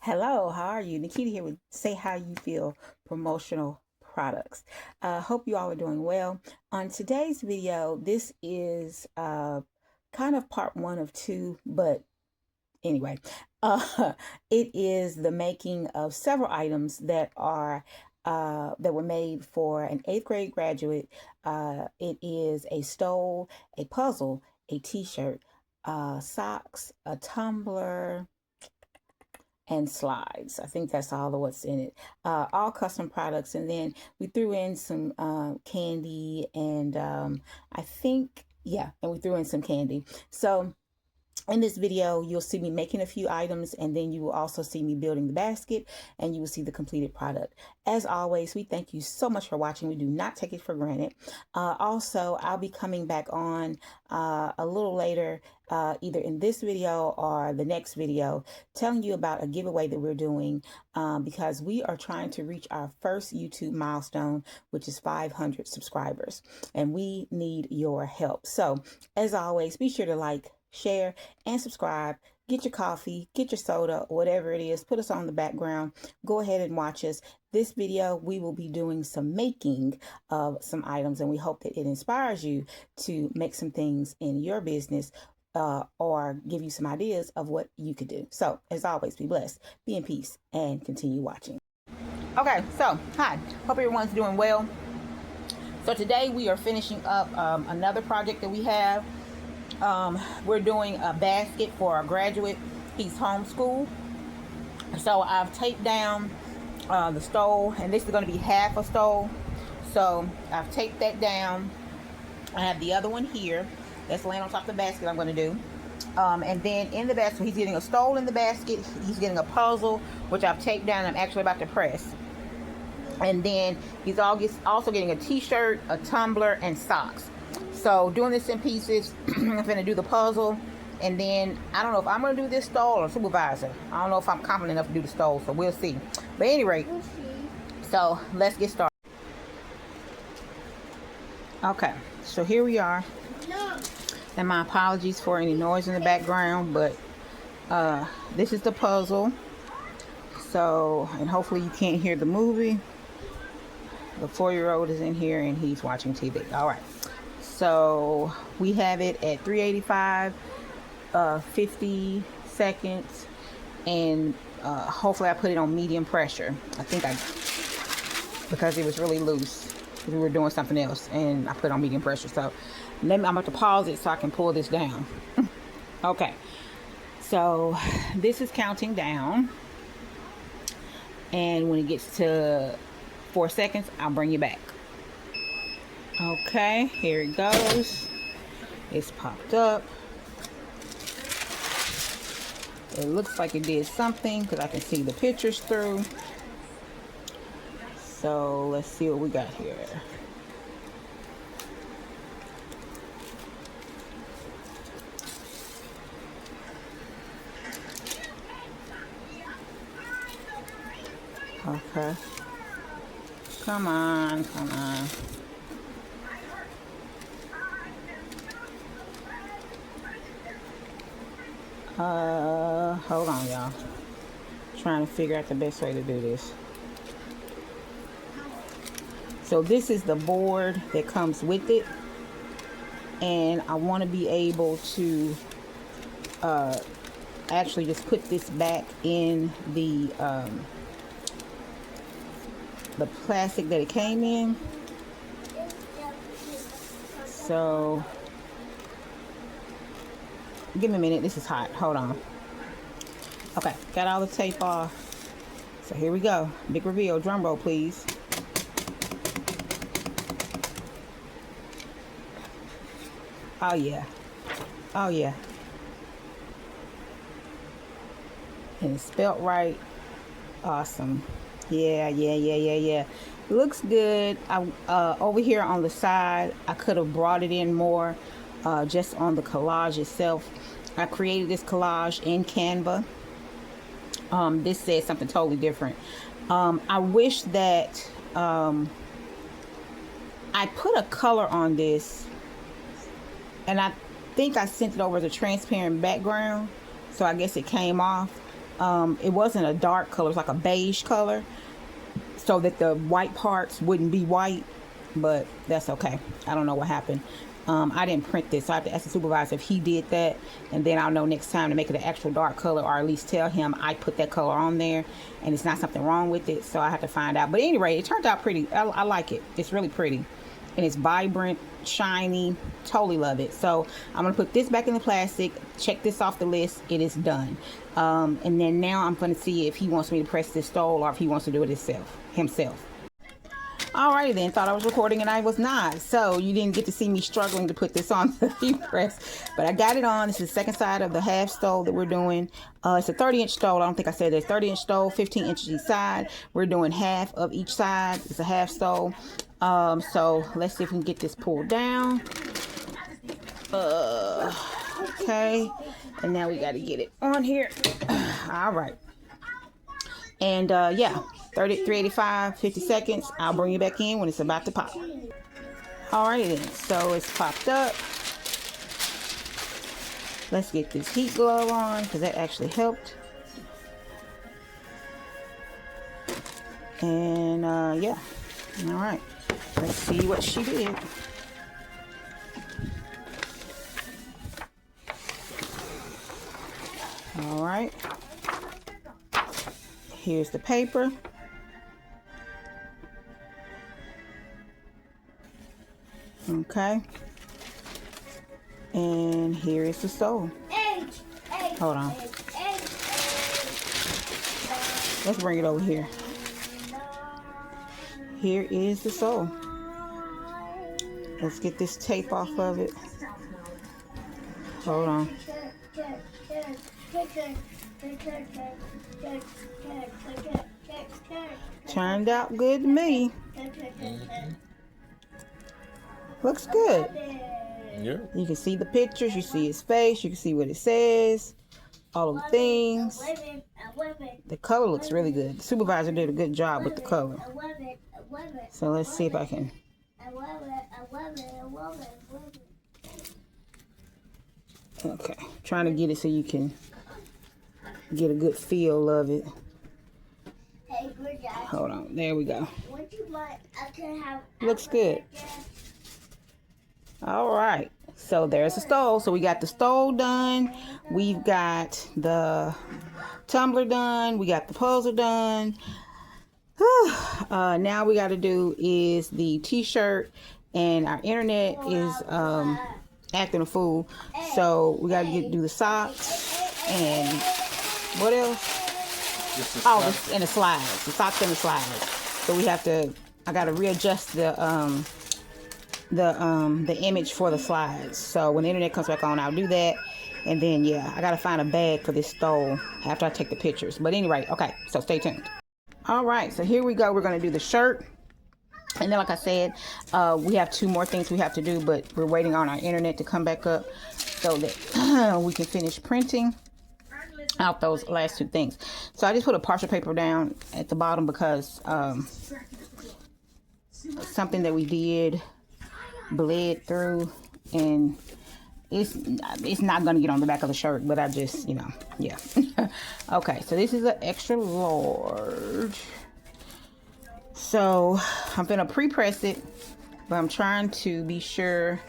Hello, how are you? Nikita here with Say How You Feel Promotional Products. Hope you all are doing well. On today's video, this is kind of part one of two, but anyway, it is the making of several items that were made for an 8th grade graduate. It is a stole, a puzzle, a t-shirt, socks, a tumbler, and slides. I think that's all of what's in it. All custom products. And then we threw in some candy and I think, yeah, and we threw in some candy. So in this video, you'll see me making a few items, and then you will also see me building the basket, and you will see the completed product. As always, we thank you so much for watching. We do not take it for granted. Also, I'll be coming back on a little later, either in this video or the next video, telling you about a giveaway that we're doing because we are trying to reach our first YouTube milestone, which is 500 subscribers, and we need your help. So, as always, be sure to like, share, and subscribe. Get your coffee, get your soda, whatever it is, put us on the background. Go ahead and watch us. This video, we will be doing some making of some items, and we hope that it inspires you to make some things in your business or give you some ideas of what you could do. So, as always, be blessed, be in peace, and continue watching. Okay, so, hi. Hope everyone's doing well. So today we are finishing up another project that we have. We're doing a basket for a graduate. He's homeschooled. So I've taped down the stole, and this is going to be half a stole. So I've taped that down. I have the other one here that's laying on top of the basket I'm going to do. And then in the basket, he's getting a stole in the basket. He's getting a puzzle, which I've taped down. I'm actually about to press. And then he's also getting a t-shirt, a tumbler, and socks. So doing this in pieces. I'm going to do the puzzle, and then I don't know if I'm going to do this stole or supervisor. I don't know if I'm confident enough to do the stole, so we'll see. But at any rate, so let's get started. Okay, so here we are. And my apologies for any noise in the background, but this is the puzzle. So, and hopefully you can't hear the movie. The 4-year-old is in here and he's watching TV. All right. So we have it at 385, 50 seconds, and hopefully I put it on medium pressure. I think because it was really loose, because we were doing something else, and I put it on medium pressure. So I'm about to pause it so I can pull this down. Okay, so this is counting down, and when it gets to 4 seconds, I'll bring you back. Okay, here it goes. It's popped up. It looks like it did something because I can see the pictures through. So let's see what we got here. Okay. Come on, come on. Hold on, y'all. Trying to figure out the best way to do this. So this is the board that comes with it, and I want to be able to actually just put this back in the plastic that it came in. So give me a minute, this is hot. Hold on. Okay, got all the tape off. So here we go. Big reveal. Drum roll, please. Oh yeah. Oh yeah. And it's spelt right. Awesome. Yeah. Looks good. Over here on the side, I could have brought it in more just on the collage itself. I created this collage in Canva. This says something totally different. I wish that I put a color on this, and I think I sent it over as a transparent background, so I guess it came off. It wasn't a dark color, it was like a beige color, so that the white parts wouldn't be white, but that's okay. I don't know what happened. I didn't print this, so I have to ask the supervisor if he did that, and then I'll know next time to make it an actual dark color, or at least tell him I put that color on there and it's not something wrong with it. So I have to find out. But anyway, it turned out pretty. I like it. It's really pretty, and it's vibrant, shiny. Totally love it. So I'm gonna put this back in the plastic, check this off the list. It is done. And then now I'm gonna see if he wants me to press this stole or if he wants to do it himself. Alrighty then, thought I was recording and I was not. So you didn't get to see me struggling to put this on the heat press, but I got it on. This is the second side of the half stole that we're doing. It's a 30-inch stole. I don't think I said there's 30-inch stole, 15 inches each side. We're doing half of each side. It's a half stole. So let's see if we can get this pulled down. Okay, and now we got to get it on here. All right, and yeah, 385, 50 seconds. I'll bring you back in when it's about to pop. Alrighty then, so it's popped up. Let's get this heat glove on because that actually helped. And yeah, all right, let's see what she did. All right, here's the paper. Okay, and here is the stole. Hold on, let's bring it over here. Here is the stole. Let's get this tape off of it. Hold on. Turned out good to me. Looks good. Yeah. You can see the pictures, you see his face, you can see what it says, all of the things. The color looks really good. The supervisor did a good job with the color. So let's see if I can. Okay, trying to get it so you can get a good feel of it. Hold on, there we go. Looks good. All right, so there's the stole. So we got the stole done. We've got the tumbler done. We got the puzzle done. Now we got to do is the t-shirt, and our internet is acting a fool. So we got to do the socks and what else? And the slides. The socks and the slides. So we have to. I got to readjust the image for the slides. So when the internet comes back on, I'll do that. And then yeah, I gotta find a bag for this stole after I take the pictures. But anyway, okay, so stay tuned. All right, so here we go. We're gonna do the shirt. And then like I said, we have two more things we have to do, but we're waiting on our internet to come back up so that we can finish printing out those last two things. So I just put a partial paper down at the bottom because something that we did bled through, and it's not gonna get on the back of the shirt, but I just, you know, yeah. Okay, so this is an extra large. So I'm gonna pre-press it, but I'm trying to be sure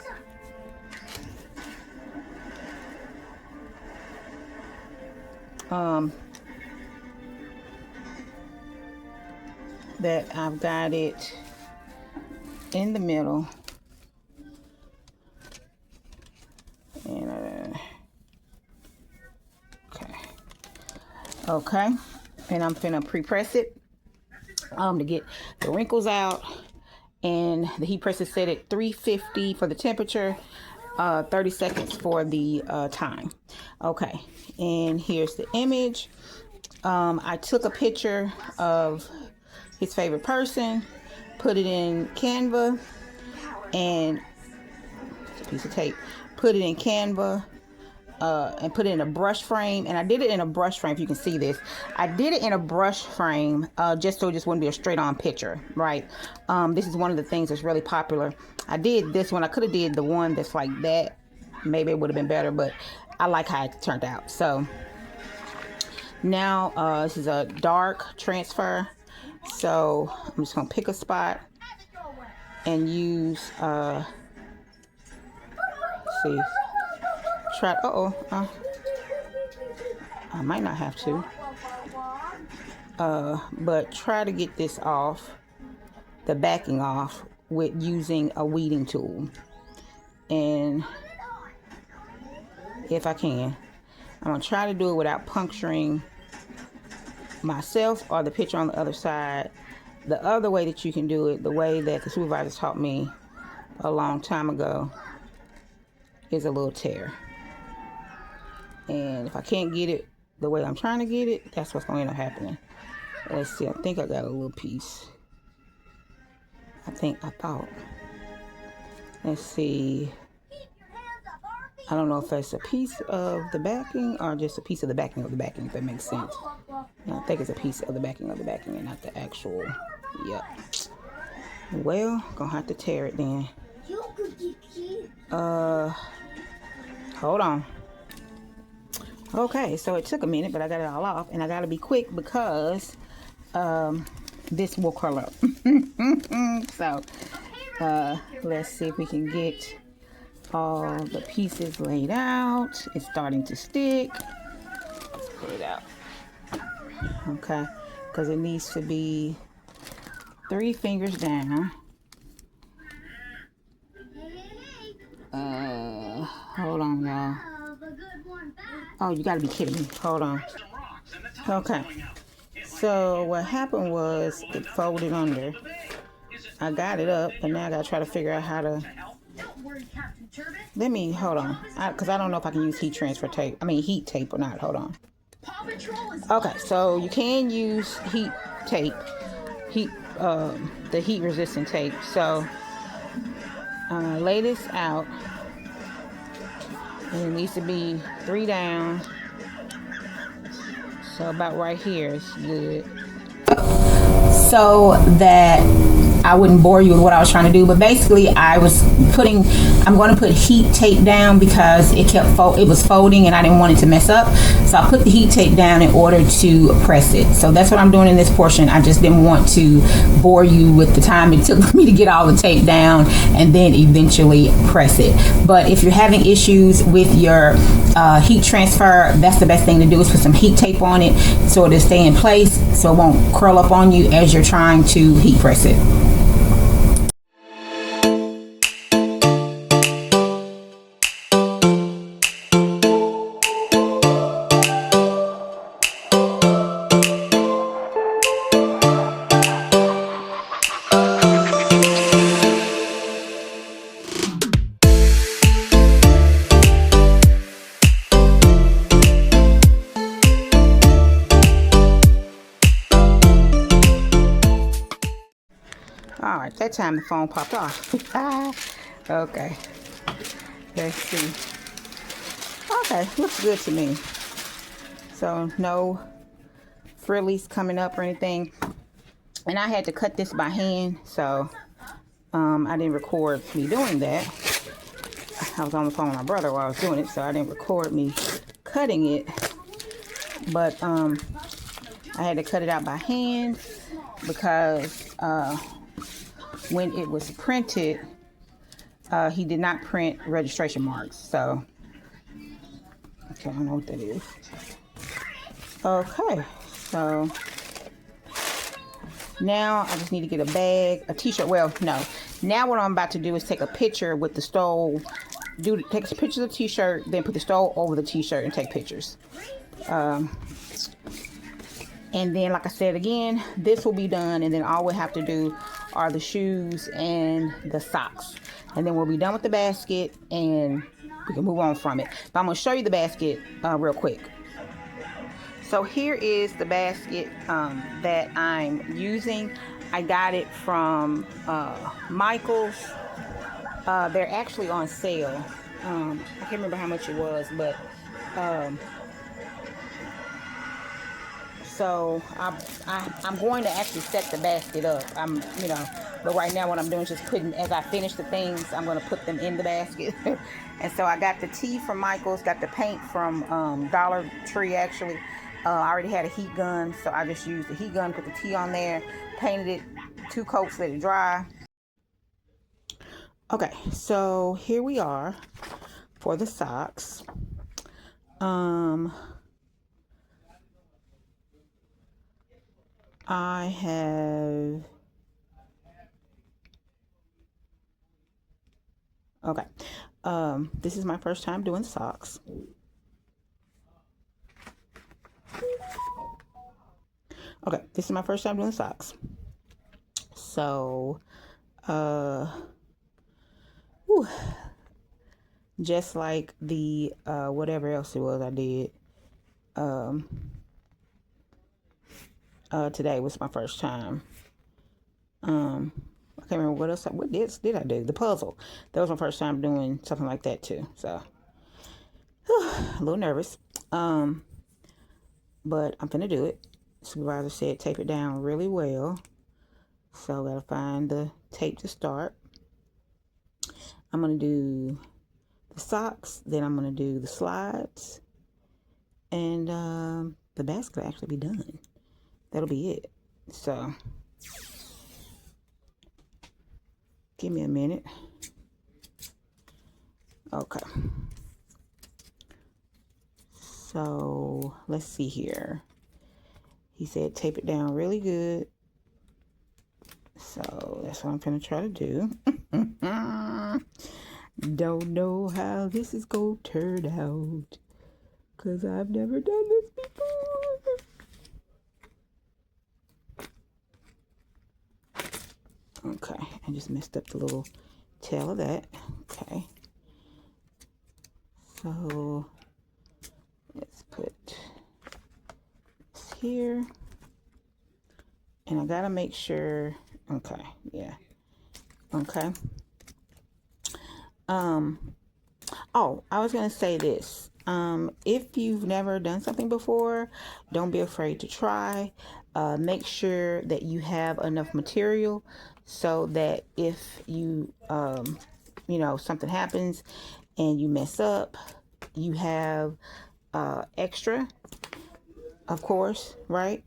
that I've got it in the middle. And okay, and I'm gonna pre-press it to get the wrinkles out. And the heat press is set at 350 for the temperature, 30 seconds for the time. Okay, and here's the image. I took a picture of his favorite person, put it in Canva, and it's a piece of tape. Put it in Canva and put it in a brush frame. And I did it in a brush frame, if you can see this. I did it in a brush frame just so it just wouldn't be a straight on picture, right? This is one of the things that's really popular. I did this one. I could have did the one that's like that. Maybe it would have been better, but I like how it turned out. So Now this is a dark transfer, so I'm just gonna pick a spot and use see, try. I might not have to, but try to get this off, the backing off, with using a weeding tool. And if I can, I'm gonna try to do it without puncturing myself or the picture on the other side. The other way that you can do it, the way that the supervisor taught me a long time ago, is a little tear. And if I can't get it the way I'm trying to get it, that's what's going to end up happening. Let's see, I think I got a little piece. I thought. Let's see. I don't know if that's a piece of the backing or just a piece of the backing of the backing, if that makes sense. I think it's a piece of the backing and not the actual. Yep. Well, gonna have to tear it then. Hold on. Okay, so it took a minute, but I got it all off, and I gotta be quick because this will curl up. So let's see if we can get all the pieces laid out. It's starting to stick. Let's pull it out. Okay, because it needs to be 3 fingers down. Hold on, y'all. Oh, you gotta be kidding me. Hold on. Okay. So what happened was it folded under. I got it up, and now I gotta try to figure out how to. Let me hold on, because I don't know if I can use heat tape or not. Hold on. Okay, so you can use heat tape, the heat resistant tape. So I'm gonna lay this out, and it needs to be 3 down. So about right here is good. So that I wouldn't bore you with what I was trying to do, but basically I'm going to put heat tape down because it was folding and I didn't want it to mess up. So I put the heat tape down in order to press it. So that's what I'm doing in this portion. I just didn't want to bore you with the time it took for me to get all the tape down and then eventually press it. But if you're having issues with your heat transfer, that's the best thing to do is put some heat tape on it so it'll stay in place, so it won't curl up on you as you're trying to heat press it. All right, that time the phone popped off. Okay, let's see. Okay, looks good to me. So no frillies coming up or anything. And I had to cut this by hand, so I didn't record me doing that. I was on the phone with my brother while I was doing it, so I didn't record me cutting it. But I had to cut it out by hand because when it was printed, he did not print registration marks. So, okay, I don't know what that is. Okay, so now I just need to get a bag, a t-shirt. Well, no. Now what I'm about to do is take a picture with the stole. Take a picture of the t-shirt, then put the stole over the t-shirt and take pictures. And then, like I said again, this will be done, and then all we have to do are the shoes and the socks, and then we'll be done with the basket and we can move on from it. But I'm going to show you the basket real quick. So here is the basket that I'm using. I got it from Michael's. They're actually on sale. I can't remember how much it was, but so I'm going to actually set the basket up. But right now what I'm doing is just putting, as I finish the things, I'm going to put them in the basket. And so I got the tee from Michael's, got the paint from Dollar Tree actually. I already had a heat gun, so I just used the heat gun, put the tea on there, painted it 2 coats, let it dry. Okay, so here we are for the socks. I have, okay, this is my first time doing socks. Okay, this is my first time doing socks. So, whew, just like the, whatever else it was I did, today was my first time. I can't remember what else, what did I do? The puzzle. That was my first time doing something like that too. So, a little nervous. But I'm gonna do it. Supervisor said tape it down really well. So I gotta find the tape to start. I'm gonna do the socks, then I'm gonna do the slides, and the basket will actually be done. That'll be it. So give me a minute. Okay. So let's see here. He said tape it down really good. So that's what I'm gonna try to do. Don't know how this is gonna turn out, because I've never done this before. Okay, I just messed up the little tail of that. Okay. So let's put this here. And I gotta make sure, okay, yeah. Okay. Oh, I was gonna say this. If you've never done something before, don't be afraid to try. Make sure that you have enough material so that if you, you know, something happens and you mess up, you have extra, of course, right?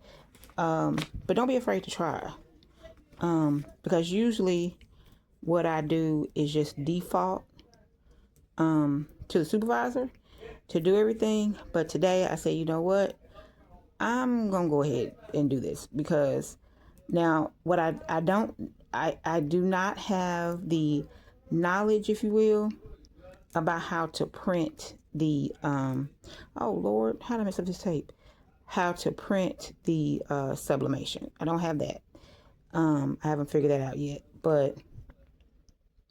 But don't be afraid to try. Because usually what I do is just default to the supervisor to do everything. But today I say, you know what? I'm gonna go ahead and do this, because now what I do not have the knowledge, if you will, about how to print the oh Lord, how did I mess up this tape? How to print the sublimation. I don't have that. I haven't figured that out yet. But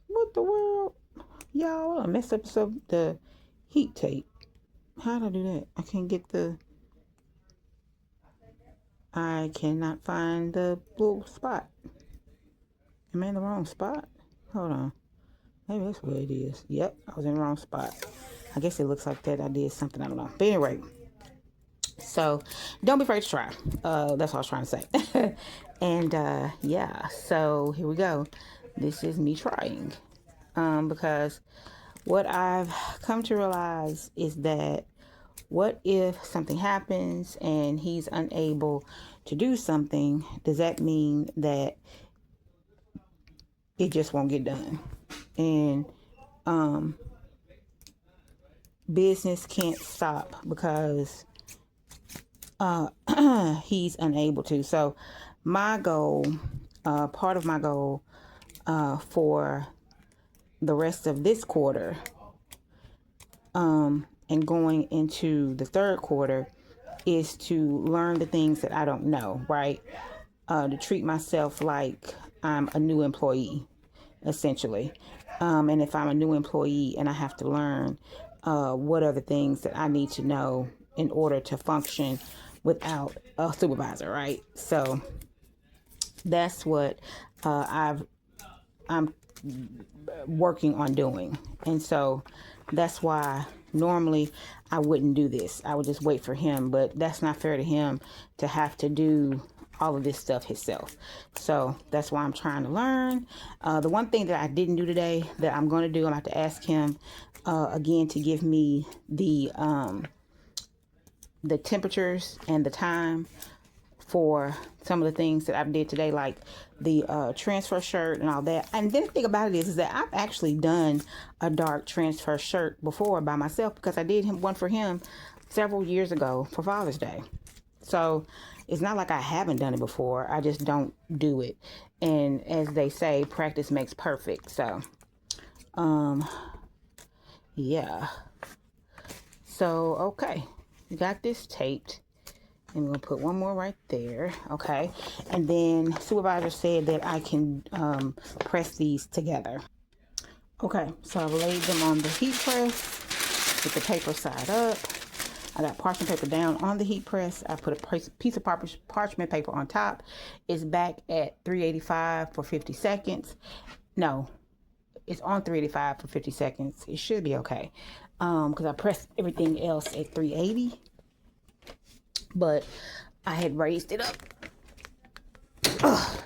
what the world? Y'all, I messed up the heat tape. How did I do that? I can't get the... I cannot find the little spot. Am I in the wrong spot? Hold on. Maybe that's what it is. Yep, I was in the wrong spot. I guess it looks like that I did something. I don't know. But anyway, so don't be afraid to try. That's what I was trying to say. And yeah, so here we go. This is me trying. Because what I've come to realize is that what if something happens and he's unable to do something? Does that mean that it just won't get done? And business can't stop because he's unable to. So my goal, part of my goal for the rest of this quarter and going into the third quarter is to learn the things that I don't know, right? To treat myself like I'm a new employee, essentially. And if I'm a new employee and I have to learn what are the things that I need to know in order to function without a supervisor, right? So that's what I'm working on doing. And so that's why normally I wouldn't do this. I would just wait for him, but that's not fair to him to have to do all of this stuff himself. So that's why I'm trying to learn. The one thing that I didn't do today that I'm going to do, I'm going to have to ask him again to give me the the temperatures and the time for some of the things that I did today, like the transfer shirt and all that. And then the thing about it is that I've actually done a dark transfer shirt before by myself, because I did one for him several years ago for Father's Day. So it's not like I haven't done it before. I just don't do it. And as they say, practice makes perfect. So yeah. So okay, we got this taped. And we're going to put one more right there. Okay. And then supervisor said that I can press these together. Okay. So I've laid them on the heat press with the paper side up. I got parchment paper down on the heat press. I put a piece of parchment paper on top. It's back at 385 for 50 seconds. No, it's on 385 for 50 seconds. It should be okay. Because I pressed everything else at 380. But I had raised it up.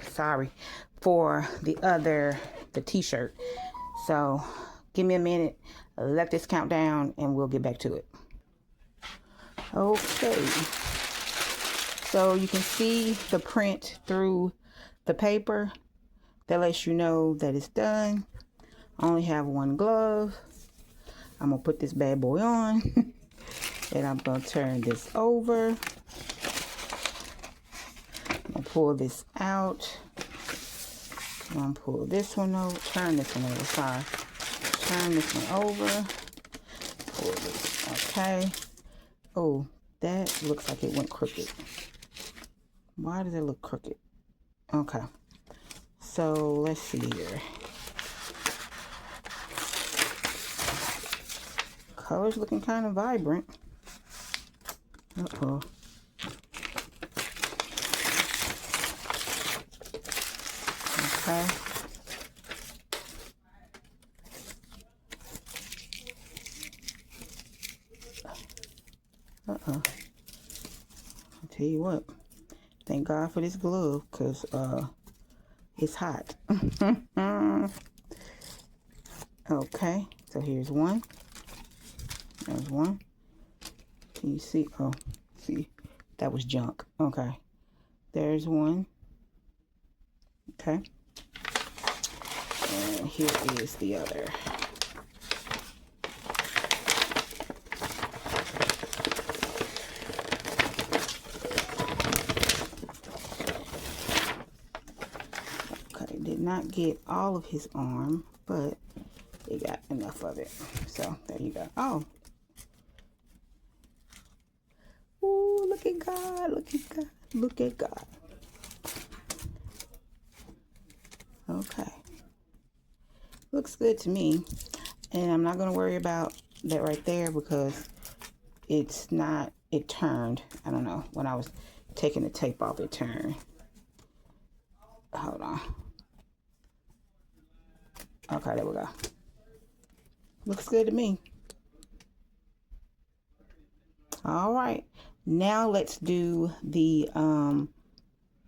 Sorry. For the t-shirt. So give me a minute. Let this count down and we'll get back to it. Okay. So you can see the print through the paper. That lets you know that it's done. I only have one glove. I'm going to put this bad boy on. And I'm going to turn this over. I'm going to pull this out. I'm going to pull this one over. Turn this one over. Sorry. Turn this one over. Pull this. Okay. Oh, that looks like it went crooked. Why does it look crooked? Okay. So let's see here. Color's looking kind of vibrant. Uh-oh. Okay. Uh-oh. I'll tell you what. Thank God for this glove, because it's hot. Okay. So here's one. There's one. Can you see? Oh, see, that was junk. Okay. There's one. Okay. And here is the other. Okay, did not get all of his arm, but it got enough of it. So there you go. Oh. Ooh, look at God, look at God, look at God. Okay. Looks good to me. And I'm not going to worry about that right there because it's not, it turned. I don't know. When I was taking the tape off, it turned. Hold on. Okay, there we go. Looks good to me. All right. Now let's do the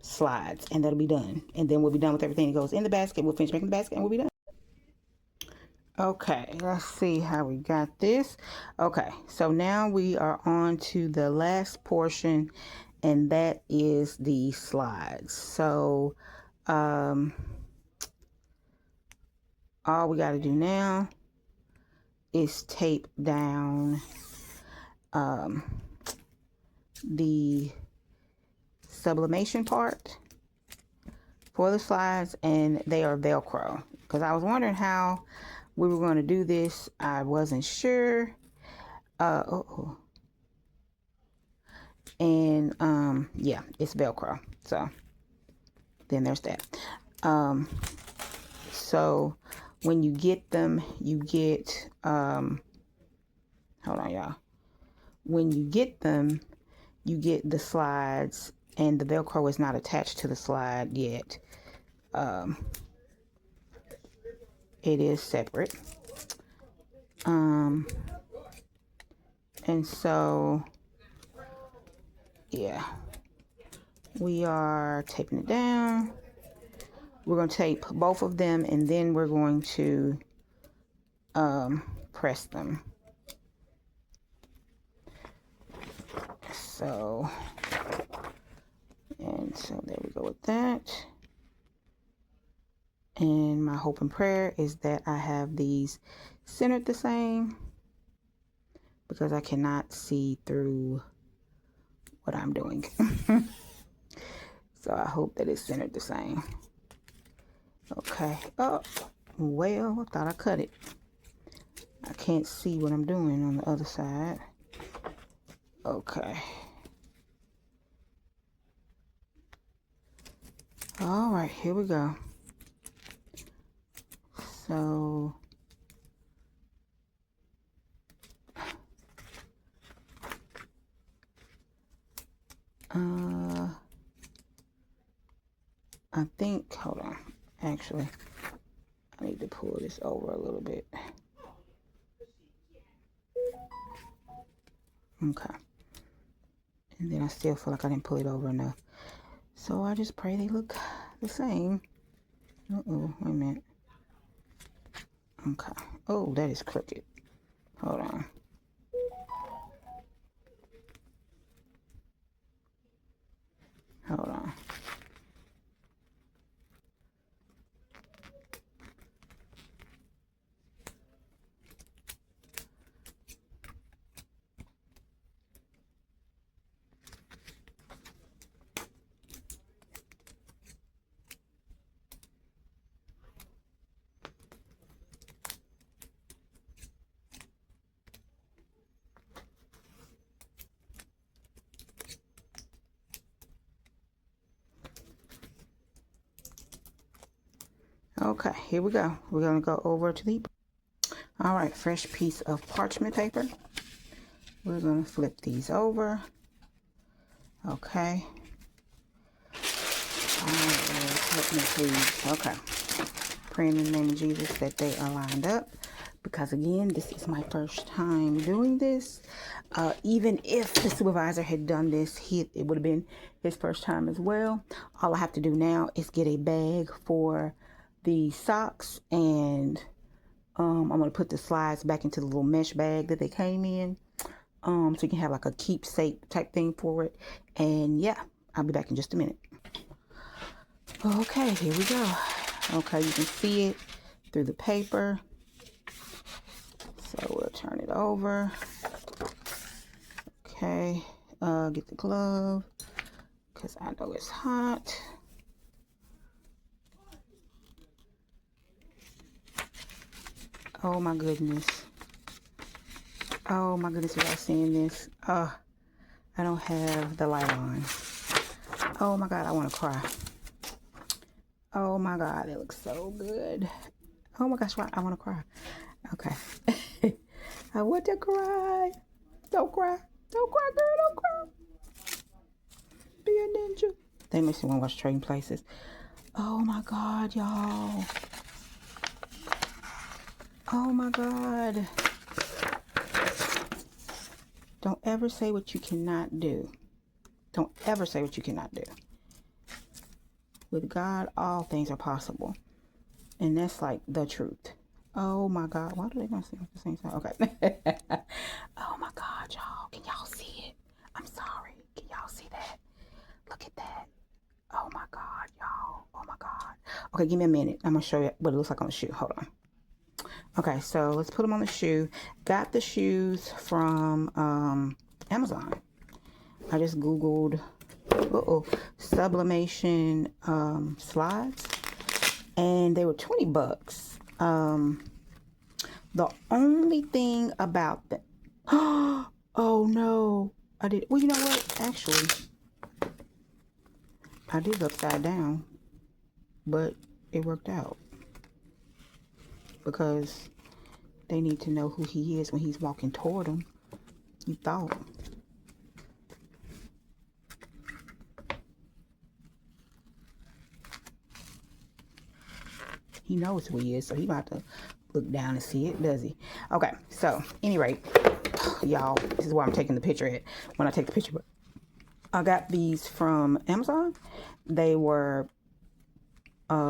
slides, and that'll be done. And then we'll be done with everything that goes in the basket. We'll finish making the basket and we'll be done. Okay, let's see how we got this. Okay, so now we are on to the last portion, and that is the slides. So all we got to do now is tape down the sublimation part for the slides, and they are Velcro, because I was wondering how we were going to do this. I wasn't sure. And yeah, it's Velcro. So then there's that. So when you get them, you get hold on, y'all. When you get them, you get the slides, and the Velcro is not attached to the slide yet. It is separate. And so, yeah, we are taping it down. We're going to tape both of them, and then we're going to press them. so there we go with that. And my hope and prayer is that I have these centered the same, because I cannot see through what I'm doing. So I hope that it's centered the same. Okay. Oh, well, I thought I cut it. I can't see what I'm doing on the other side. Okay. All right, here we go. So I think, hold on, actually I need to pull this over a little bit. Okay. And then I still feel like I didn't pull it over enough, so I just pray they look the same. Uh-oh, wait a minute. Okay. Oh, that is crooked. Hold on. Hold on. Okay, here we go. We're gonna go over to the, all right, fresh piece of parchment paper. We're gonna flip these over. Okay. All right, help me please. Okay. Praying in the name of Jesus that they are lined up, because again, this is my first time doing this. Even if the supervisor had done this, it would have been his first time as well. All I have to do now is get a bag for the socks, and I'm going to put the slides back into the little mesh bag that they came in, so you can have like a keepsake type thing for it. And yeah, I'll be back in just a minute. Okay, here we go. Okay, you can see it through the paper. So we'll turn it over. Okay, get the glove, because I know it's hot. Oh my goodness. Oh my goodness, you guys seeing this? I don't have the light on. Oh my God, I want to cry. Oh my God, it looks so good. Oh my gosh, I want to cry. Okay. I want to cry. Don't cry. Don't cry, girl. Don't cry. Be a ninja. They makes me want to watch Trading Places. Oh my God, y'all. Oh my God. Don't ever say what you cannot do. Don't ever say what you cannot do. With God, all things are possible. And that's like the truth. Oh my God. Why do they not sing at the same time? Okay. Oh my God, y'all. Can y'all see it? I'm sorry. Can y'all see that? Look at that. Oh my God, y'all. Oh my God. Okay, give me a minute. I'm going to show you what it looks like on the shoe. Hold on. Okay, so let's put them on the shoe. Got the shoes from Amazon. I just Googled sublimation slides, and they were 20 bucks. The only thing about that, oh no, I did, well, you know what, actually I did upside down, but it worked out, because they need to know who he is when he's walking toward them. You thought. He knows who he is, so he about to look down and see it, does he? Okay, so, any rate, y'all, this is where I'm taking the picture at. When I take the picture, I got these from Amazon. They were, I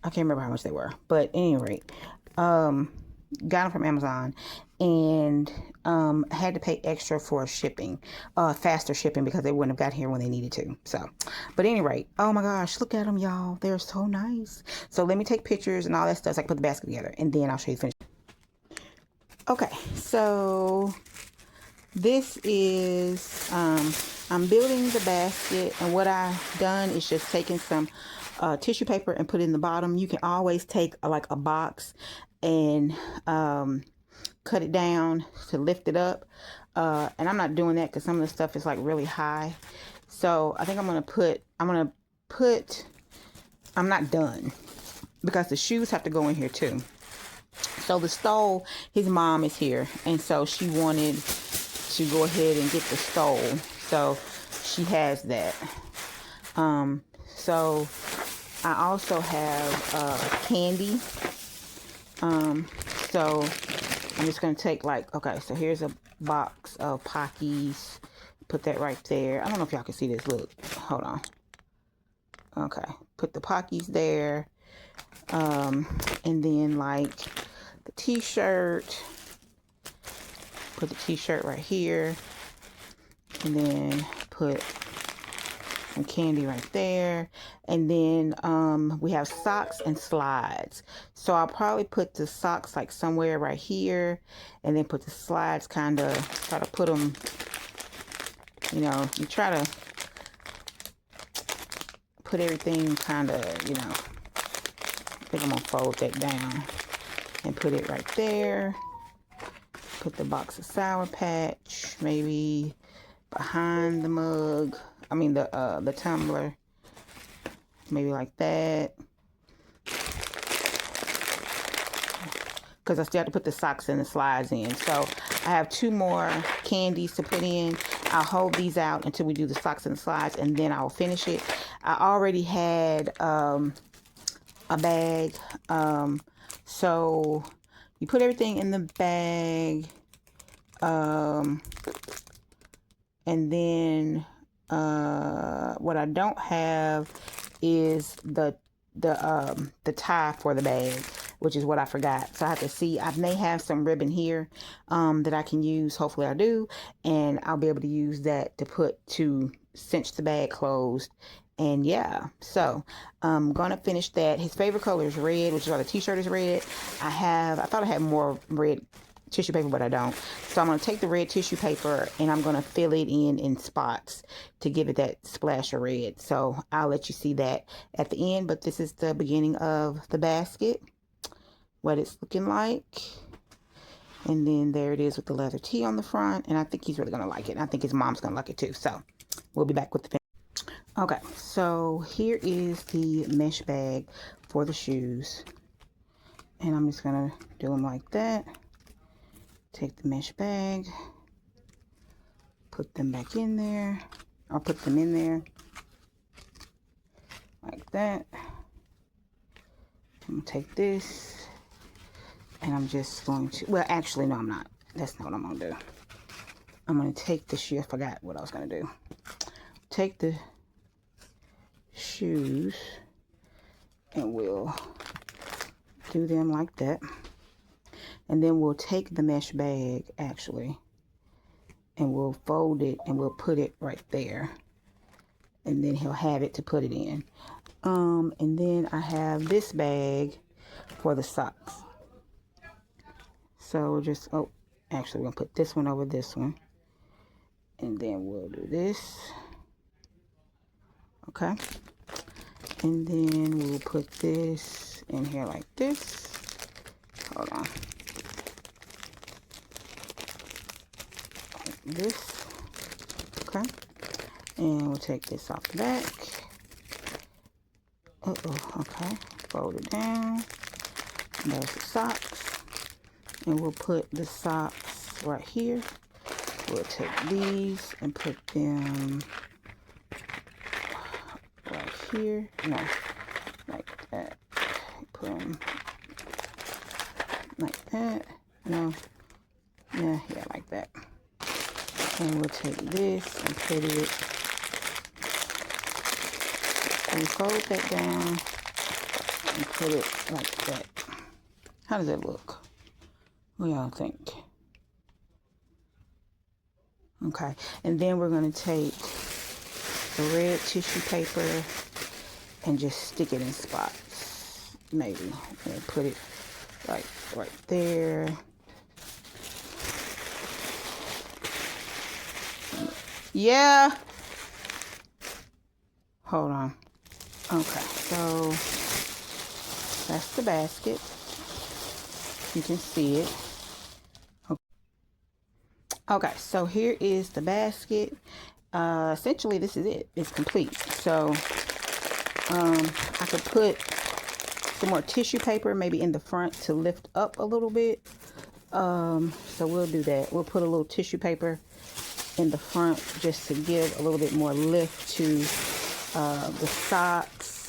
can't remember how much they were, but at any rate, got them from Amazon, and I had to pay extra for shipping, faster shipping, because they wouldn't have got here when they needed to. So, but at any rate, oh my gosh, look at them, y'all. They're so nice. So let me take pictures and all that stuff so I can put the basket together, and then I'll show you the finished. Okay, so this is, I'm building the basket, and what I've done is just taken some tissue paper and put it in the bottom. You can always take like a box and cut it down to lift it up, and I'm not doing that because some of the stuff is like really high. So I think I'm not done because the shoes have to go in here too. So the stole, his mom is here, and so she wanted to go ahead and get the stole, so she has that. So I also have candy. So I'm just going to take like, okay, so here's a box of Pockies. Put that right there. I don't know if y'all can see this. Look, hold on. Okay, put the Pockies there. And then like the t-shirt. Put the t-shirt right here. And then put some candy right there. And then we have socks and slides. So I'll probably put the socks like somewhere right here, and then put the slides kind of, try to put them, you know, you try to put everything kind of, you know, I think I'm gonna fold that down and put it right there. Put the box of Sour Patch maybe behind the mug, I mean the tumbler, maybe like that, because I still have to put the socks and the slides in. So I have 2 more candies to put in. I'll hold these out until we do the socks and the slides, and then I'll finish it. I already had a bag, so you put everything in the bag, and then what I don't have is the tie for the bag, which is what I forgot. So I have to see. I may have some ribbon here that I can use. Hopefully I do, and I'll be able to use that to cinch the bag closed. And yeah, so I'm gonna finish that. His favorite color is red, which is why the t-shirt is red. I thought I had more red tissue paper, but I don't. So I'm going to take the red tissue paper and I'm going to fill it in spots to give it that splash of red. So I'll let you see that at the end, but this is the beginning of the basket, what it's looking like. And then there it is with the leather tee on the front, and I think he's really going to like it. I think his mom's going to like it too. So we'll be back with the okay, so here is the mesh bag for the shoes, and I'm just going to do them like that. Take the mesh bag, put them back in there, or put them in there like that. I'm gonna take this, and I'm just going to, well, actually, no, I'm not. That's not what I'm gonna do. I'm gonna take the shoe. I forgot what I was gonna do. Take the shoes, and we'll do them like that. And then we'll take the mesh bag, actually, and we'll fold it and we'll put it right there. And then he'll have it to put it in. And then I have this bag for the socks. So we'll just, oh, actually we're gonna put this one over this one. And then we'll do this. Okay. And then we'll put this in here like this. Hold on. This, okay, and we'll take this off the back. Okay, fold it down. There's the socks, and we'll put the socks right here. We'll take these and put them right here. No, like that. Put them like that. No, yeah, like that. And we'll take this and put it, and fold that down and put it like that. How does that look? What y'all think? Okay, and then we're going to take the red tissue paper and just stick it in spots, maybe, and put it like right there. Yeah. Hold on. Okay, so that's the basket. You can see it. Okay, so here is the basket. Essentially, this is it. It's complete. So I could put some more tissue paper maybe in the front to lift up a little bit. So we'll do that. We'll put a little tissue paper in the front just to give a little bit more lift to the socks.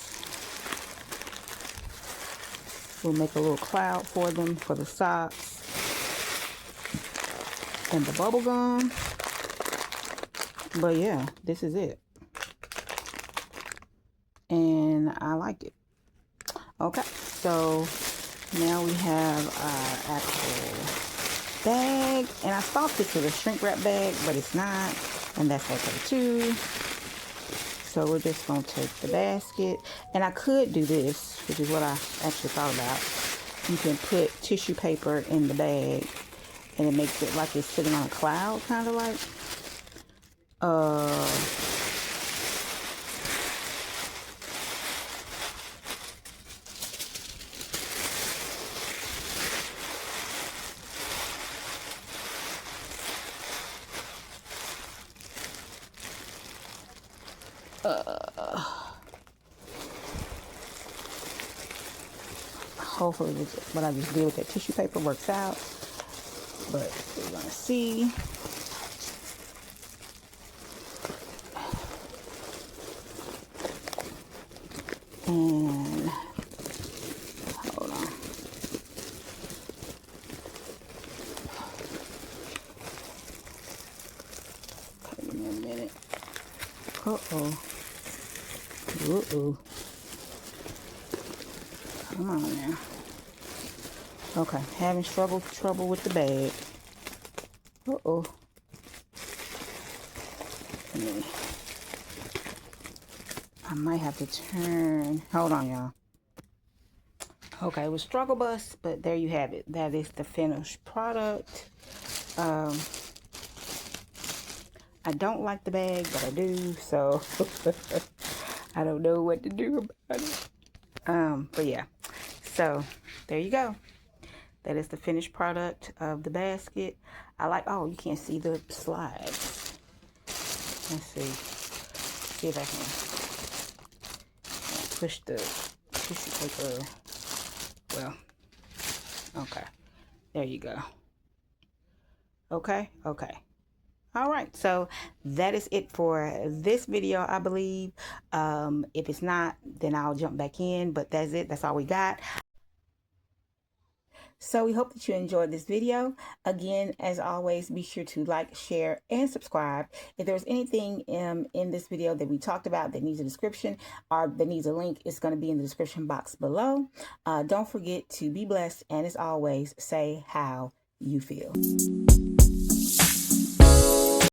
We'll make a little cloud for them for the socks and the bubble gum. But yeah, this is it. And I like it. Okay, so now we have our actual bag. And I thought this was a shrink wrap bag, but it's not. And that's okay too. So we're just going to take the basket. And I could do this, which is what I actually thought about. You can put tissue paper in the bag. And it makes it like it's sitting on a cloud, kind of like. Hopefully what I just did with that tissue paper works out. But we're gonna see. And hold on. Okay, give me a minute. Uh-oh. Uh-oh. Come on now. Okay, having trouble with the bag. Uh-oh. I might have to turn. Hold on, y'all. Okay, it was struggle bus, but there you have it. That is the finished product. I don't like the bag, but I do, so I don't know what to do about it. But yeah, so there you go. That is the finished product of the basket. I like, oh, you can't see the slides. Let's see if I can push the tissue paper. Well, okay, there you go. Okay. All right, so that is it for this video, I believe. If it's not, then I'll jump back in, but that's it. That's all we got. So we hope that you enjoyed this video. Again, as always, be sure to like, share, and subscribe. If there's anything in this video that we talked about that needs a description or that needs a link, it's going to be in the description box below. Don't forget to be blessed, and as always, say how you feel.